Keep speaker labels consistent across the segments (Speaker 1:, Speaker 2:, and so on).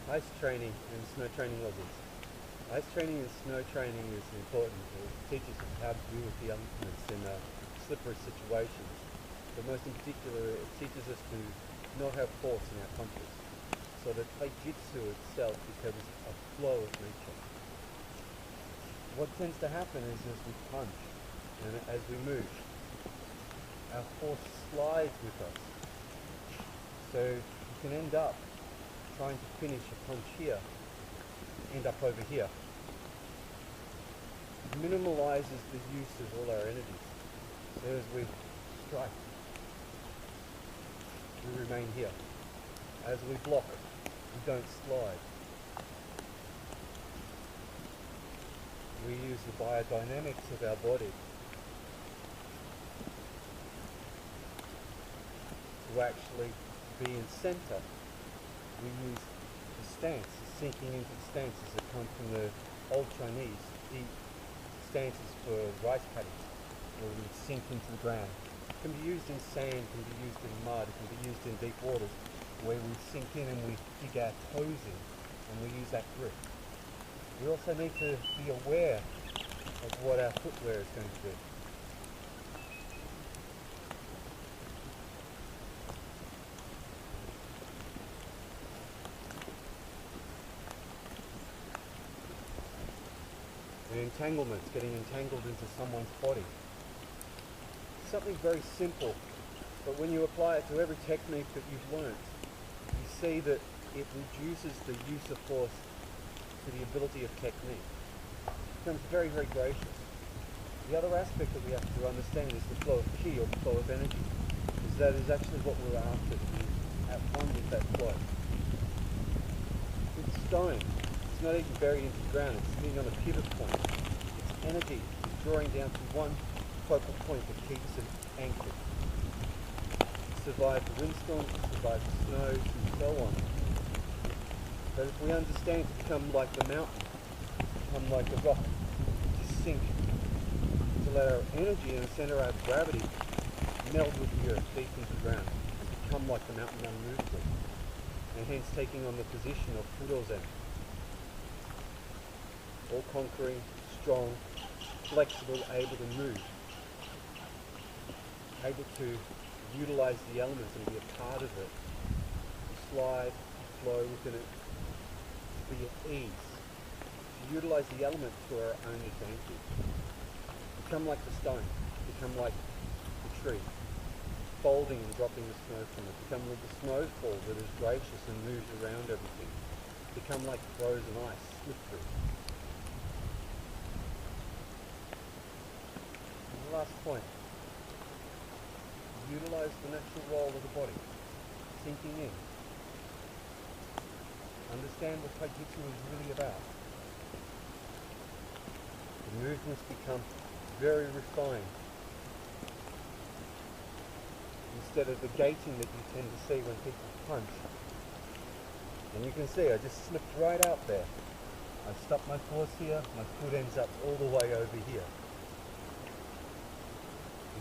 Speaker 1: Ice training and snow training lessons. Ice training and snow training is important. It teaches us how to deal with the elements in slippery situations. But most in particular, it teaches us to not have force in our punches. So the Taijutsu itself becomes a flow of nature. What tends to happen is as we punch and as we move, our force slides with us. So you can end up trying to finish a punch here, end up over here. It minimalizes the use of all our energies. So as we strike, we remain here. As we block, we don't slide. We use the biodynamics of our body to actually be in center. We use the stance, sinking into the stances that come from the old Chinese stances for rice paddies, where we sink into the ground. It can be used in sand, it can be used in mud, it can be used in deep waters, where we sink in and we dig our toes in, and we use that grip. We also need to be aware of what our footwear is going to do. Entanglements, getting entangled into someone's body. Something very simple, but when you apply it to every technique that you've learnt, you see that it reduces the use of force to the ability of technique. It becomes very, very gracious. The other aspect that we have to understand is the flow of ki, or the flow of energy. Is that is actually what we're after, to be at one with that flow. It's stone. It's not even buried into the ground, it's sitting on a pivot point. Its energy is drawing down to one focal point that keeps it anchored. It survived the windstorms, it survived the snows, and so on. But if we understand to become like the mountain, become like the rock, to sink, to let our energy and the center of gravity meld with the earth deep into the ground, and become like the mountain unmovable, and hence taking on the position of Fudo-zen. All-conquering, strong, flexible, able to move, able to utilize the elements and be a part of it, slide, flow within it, be at ease, to utilize the element to our own advantage, become like the stone, become like the tree, folding and dropping the snow from it, become like the snowfall that is gracious and moves around everything, become like frozen ice, slippery. Last point, utilize the natural role of the body, sinking in. Understand what Taijutsu is really about. The movements become very refined. Instead of the gating that you tend to see when people punch. And you can see I just slipped right out there. I stopped my force here, my foot ends up all the way over here.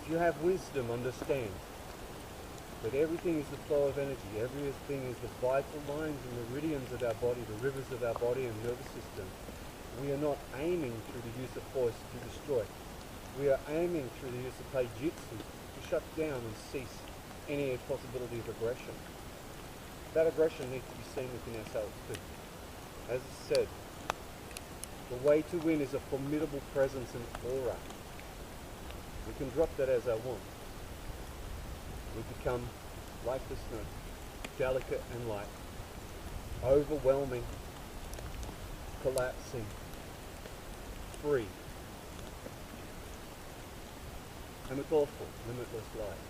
Speaker 1: If you have wisdom, understand that everything is the flow of energy, everything is the vital lines and meridians of our body, the rivers of our body and nervous system. We are not aiming through the use of force to destroy. We are aiming through the use of Taijutsu to shut down and cease any possibility of aggression. That aggression needs to be seen within ourselves too. As I said, the way to win is a formidable presence and aura. We can drop that as our want. We become like the snow, delicate and light, overwhelming, collapsing, free, and with awful, limitless light.